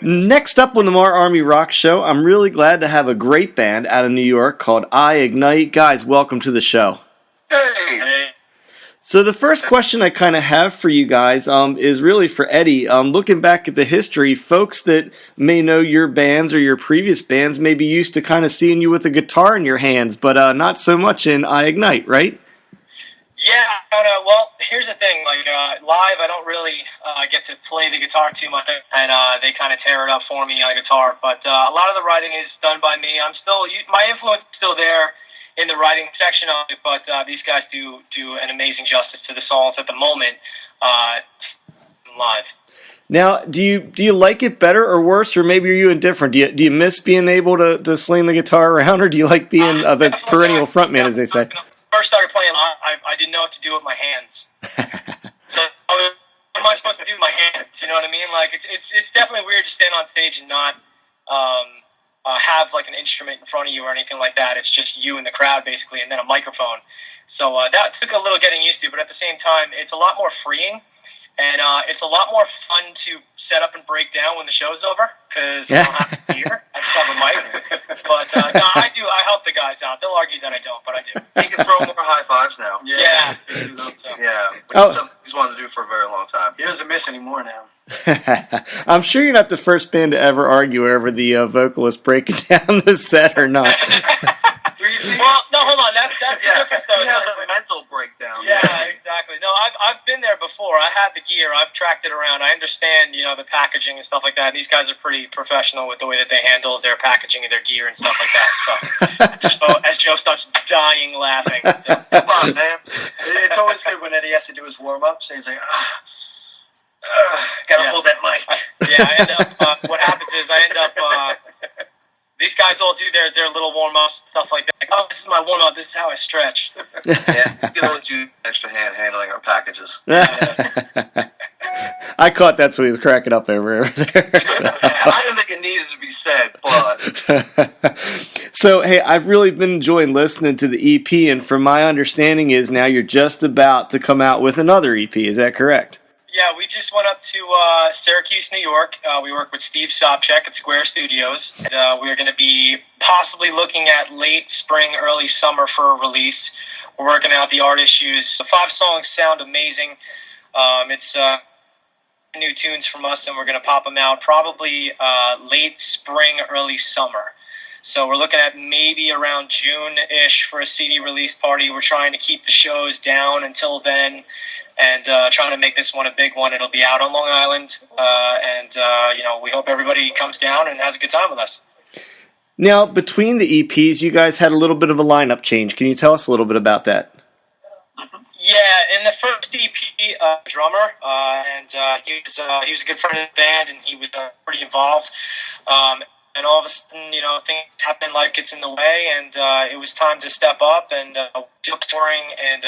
Next up on the Marr Army Rock Show, I'm really glad to have a great band out of New York called I Ignite. Guys, welcome to the show. Hey. So the first question I kind of have for you guys is really for Eddie. Looking back at the history, folks that may know your bands or your previous bands may be used to kind of seeing you with a guitar in your hands, but not so much in I Ignite, right? Yeah, well, here's the thing. Like live, I don't really get to play the guitar too much, and they kind of tear it up for me on guitar. But a lot of the writing is done by me. My influence is still there in the writing section of it, but these guys do an amazing justice to the songs at the moment live. Now, do you like it better or worse, or maybe are you indifferent? Do you miss being able to sling the guitar around, or do you like being the perennial frontman, as they say? When I first started playing, I didn't know what to do with my hands. So what am I supposed to do with my hands? You know what I mean? Like it's definitely weird to stand on stage and not have like an instrument in front of you or anything like that. It's just you and the crowd basically, and then a microphone. So that took a little getting used to, but at the same time, it's a lot more freeing, and it's a lot more fun to set up and break down when the show's over because I don't have to hear. I just have a mic. But no, I do. I help the guys out. They'll argue that I don't, but I do. He can throw more high fives now. Yeah. Yeah. Something he's wanted to do for a very long time. He doesn't miss anymore now. I'm sure you're not the first band to ever argue over the vocalist breaking down the set or not. Well, no, hold on. That's different, though. He has a mental breakdown. Yeah, exactly. No, I've been there before. I had the gear. I've tracked it around. I understand, the packaging and stuff like that. These guys are pretty professional with the way that they handle their packaging and their gear and stuff like that. So, as Joe starts dying laughing. So. Come on, man. It's always good when Eddie has to do his warm-ups. And he's like, gotta hold that mic. Yeah, I end up, what happens is these guys all do their little warm-ups, stuff like that. Like, oh, this is my warm-up, this is how I stretch. Yeah, you can always do extra hand handling our packages. I caught that's what he was cracking up over there. So. I didn't think it needed to be said, but... So, hey, I've really been enjoying listening to the EP, and from my understanding is now you're just about to come out with another EP, is that correct? Yeah, we just went up to Syracuse, New York. We work with Steve Sobchak at Square Studios. And, we're going to be possibly looking at late spring, early summer for a release. We're working out the art issues. The 5 songs sound amazing. It's new tunes from us, and we're going to pop them out probably late spring, early summer. So we're looking at maybe around June-ish for a CD release party. We're trying to keep the shows down until then, and trying to make this one a big one. It'll be out on Long Island, and we hope everybody comes down and has a good time with us. Now, between the EPs, you guys had a little bit of a lineup change. Can you tell us a little bit about that? Yeah, in the first EP, drummer, and he was a good friend of the band, and he was pretty involved. And all of a sudden, things happen, life gets in the way, and it was time to step up and do touring, and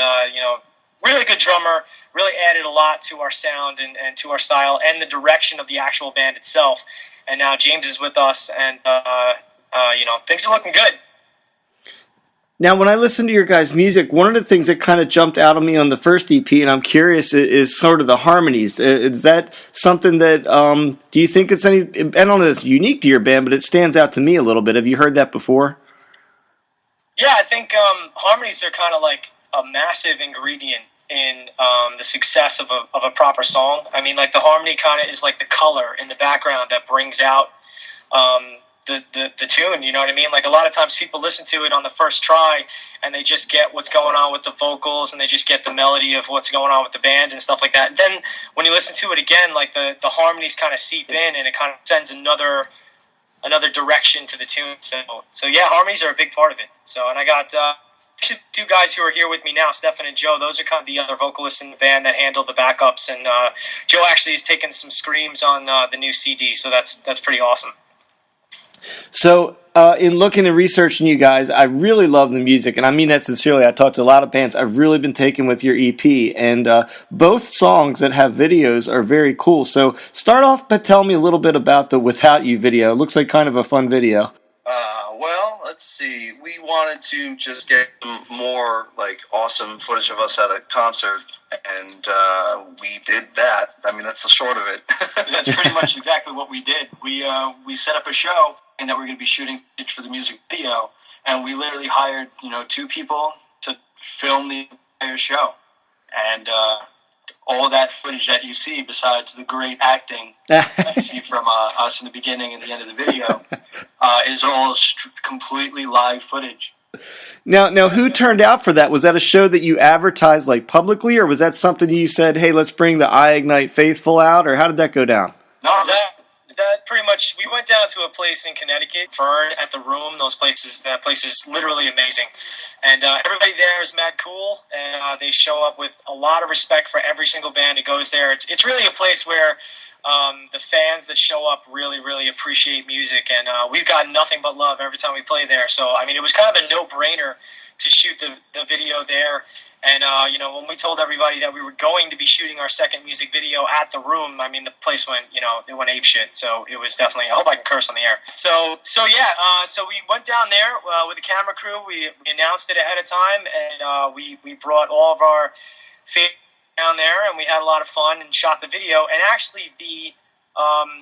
really good drummer, really added a lot to our sound and to our style and the direction of the actual band itself. And now James is with us, and things are looking good. Now, when I listen to your guys' music, one of the things that kind of jumped out at me on the first EP, and I'm curious, is sort of the harmonies. Is that something that, do you think it's I don't know if it's unique to your band, but it stands out to me a little bit. Have you heard that before? Yeah, I think harmonies are kind of like a massive ingredient in the success of a proper song. I mean, like the harmony kind of is like the color in the background that brings out the tune, you know what I mean? Like a lot of times people listen to it on the first try and they just get what's going on with the vocals and they just get the melody of what's going on with the band and stuff like that. And then when you listen to it again, like the harmonies kind of seep in and it kind of sends another direction to the tune. So yeah, harmonies are a big part of it. So, and I got two guys who are here with me now, Stefan and Joe. Those are kind of the other vocalists in the band that handle the backups. And Joe actually has taken some screams on the new CD, so that's pretty awesome. So, in looking and researching you guys, I really love the music, and I mean that sincerely. I talked to a lot of bands. I've really been taken with your EP, and both songs that have videos are very cool. So, start off by telling me a little bit about the Without You video. It looks like kind of a fun video. Well, let's see. We wanted to just get more like awesome footage of us at a concert, and we did that. I mean, that's the short of it. That's pretty much exactly what we did. We set up a show, and that we're going to be shooting it for the music video, and we literally hired 2 people to film the entire show, and all that footage that you see, besides the great acting that you see from us in the beginning and the end of the video, is all completely live footage. Now, who turned out for that? Was that a show that you advertised like publicly, or was that something you said, "Hey, let's bring the I Ignite faithful out," or how did that go down? No, that pretty much. We went down to a place in Connecticut, Vern at the Room. That place is literally amazing, and everybody there is mad cool, and they show up with a lot of respect for every single band that goes there. It's really a place where the fans that show up really, really appreciate music, and we've got nothing but love every time we play there. So, I mean, it was kind of a no-brainer to shoot the video there. And, when we told everybody that we were going to be shooting our second music video at the Room, I mean, the place went, it went apeshit. So it was definitely, I hope I can curse on the air. So we went down there with the camera crew. We announced it ahead of time, and we brought all of our favorite down there, and we had a lot of fun and shot the video. And actually,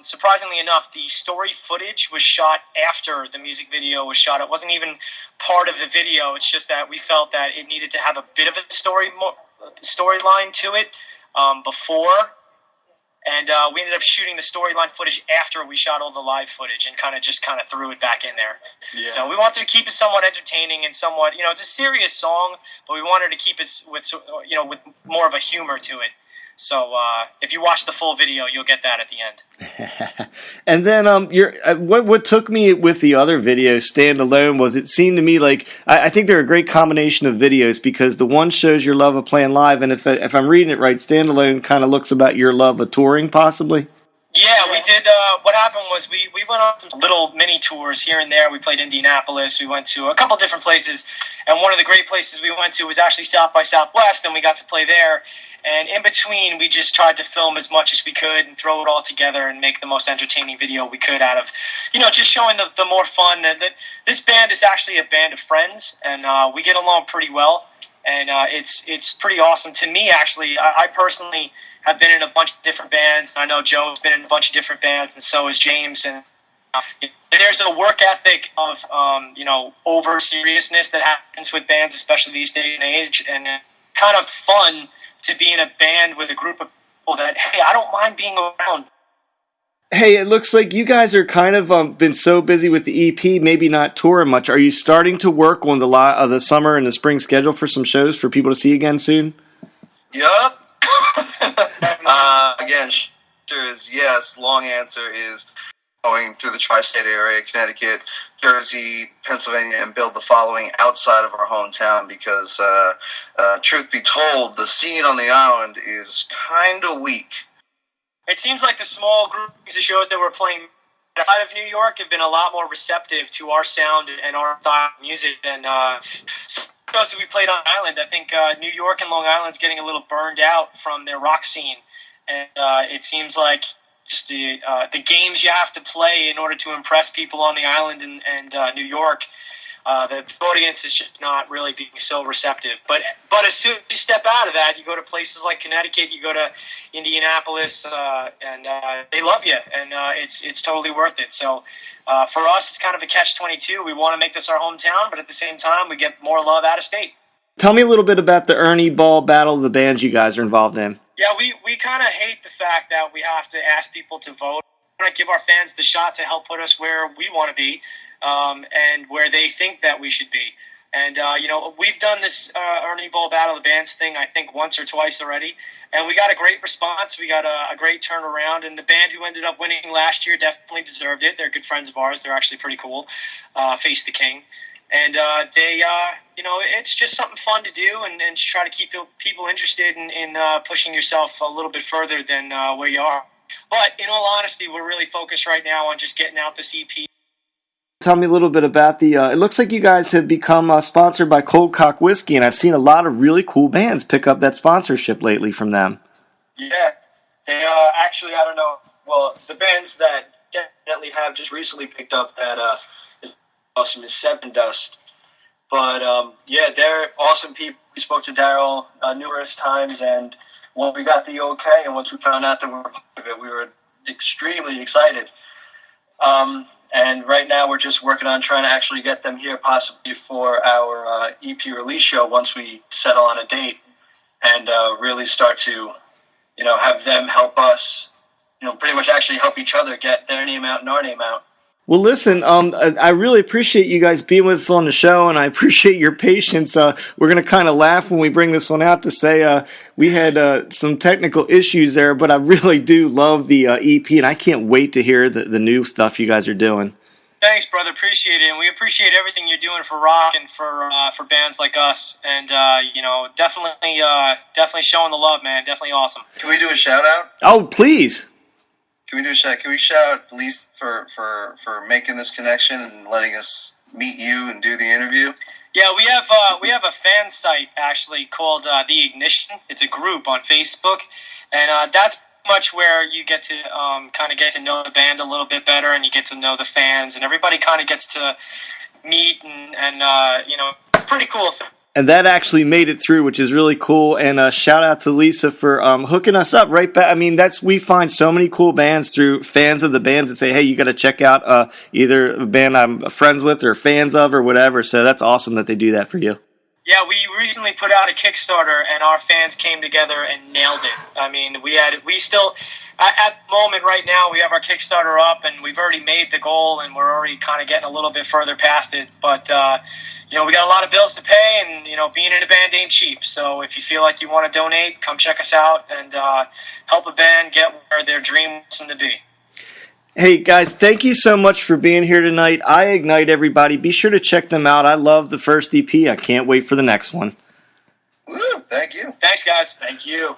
surprisingly enough, the story footage was shot after the music video was shot. It wasn't even part of the video. It's just that we felt that it needed to have a bit of a storyline to it before. And we ended up shooting the storyline footage after we shot all the live footage, and kind of threw it back in there. Yeah. So we wanted to keep it somewhat entertaining and somewhat, it's a serious song, but we wanted to keep it with more of a humor to it. So if you watch the full video, you'll get that at the end. And then what took me with the other videos, standalone, was it seemed to me like I think they're a great combination of videos, because the one shows your love of playing live, and if I'm reading it right, standalone kind of looks about your love of touring, possibly. Yeah, we did. What happened was we went on some little mini tours here and there. We played Indianapolis. We went to a couple different places, and one of the great places we went to was actually South by Southwest, and we got to play there. And in between, we just tried to film as much as we could and throw it all together and make the most entertaining video we could out of, just showing the more fun. That this band is actually a band of friends, and we get along pretty well. And it's pretty awesome to me, actually. I personally have been in a bunch of different bands. I know Joe's been in a bunch of different bands, and so is James. And there's a work ethic of, over seriousness that happens with bands, especially these days and age, and kind of fun to be in a band with a group of people that, hey, I don't mind being around. Hey, it looks like you guys are kind of been so busy with the EP, maybe not touring much. Are you starting to work on the summer and the spring schedule for some shows for people to see again soon? Yup. Again, answer is yes. Long answer is going through the tri-state area, Connecticut, Jersey, Pennsylvania, and build the following outside of our hometown, because truth be told, the scene on the island is kind of weak. It seems like the small groups of shows that we're playing outside of New York have been a lot more receptive to our sound and our style of music than shows that we played on Island. I think New York and Long Island's getting a little burned out from their rock scene, and it seems like just the games you have to play in order to impress people on the island and New York, the audience is just not really being so receptive. But as soon as you step out of that, you go to places like Connecticut, you go to Indianapolis, and they love you, and it's totally worth it. So for us, it's kind of a catch-22. We want to make this our hometown, but at the same time, we get more love out of state. Tell me a little bit about the Ernie Ball Battle of the Bands you guys are involved in. Yeah, we kind of hate the fact that we have to ask people to vote. We want to give our fans the shot to help put us where we want to be, and where they think that we should be. And, we've done this Ernie Ball Battle of the Bands thing, I think, once or twice already. And we got a great response. We got a great turnaround. And the band who ended up winning last year definitely deserved it. They're good friends of ours. They're actually pretty cool. Face the King. And they, it's just something fun to do and try to keep people interested in pushing yourself a little bit further than where you are. But in all honesty, we're really focused right now on just getting out this EP. Tell me a little bit about it looks like you guys have become sponsored by Cold Cock Whiskey, and I've seen a lot of really cool bands pick up that sponsorship lately from them. Yeah, they actually, I don't know, well, the bands that definitely have just recently picked up that awesome is Seven Dust. But yeah, they're awesome people. We spoke to Daryl numerous times, and when we got the okay, and once we found out that we were part of it, we were extremely excited. And right now we're just working on trying to actually get them here possibly for our EP release show once we settle on a date and really start to, have them help us, pretty much actually help each other get their name out and our name out. Well, listen, I really appreciate you guys being with us on the show, and I appreciate your patience. We're going to kind of laugh when we bring this one out to say we had some technical issues there, but I really do love the EP, and I can't wait to hear the new stuff you guys are doing. Thanks, brother. Appreciate it, and we appreciate everything you're doing for rock and for bands like us, and definitely showing the love, man. Definitely awesome. Can we do a shout out? Oh, please. Can we do a shout? Can we shout out Lise for making this connection and letting us meet you and do the interview? Yeah, we have a fan site actually called The Ignition. It's a group on Facebook, and that's much where you get to kind of get to know the band a little bit better, and you get to know the fans, and everybody kind of gets to meet and pretty cool thing. And that actually made it through, which is really cool. And shout out to Lisa for hooking us up right back. I mean, we find so many cool bands through fans of the bands that say, hey, you got to check out either a band I'm friends with or fans of or whatever. So that's awesome that they do that for you. Yeah, we recently put out a Kickstarter, and our fans came together and nailed it. I mean, we still, at the moment right now, we have our Kickstarter up, and we've already made the goal, and we're already kind of getting a little bit further past it. But, we got a lot of bills to pay, and, being in a band ain't cheap. So if you feel like you want to donate, come check us out and help a band get where their dream wants them to be. Hey, guys, thank you so much for being here tonight. I Ignite, everybody. Be sure to check them out. I love the first EP. I can't wait for the next one. Woo, thank you. Thanks, guys. Thank you.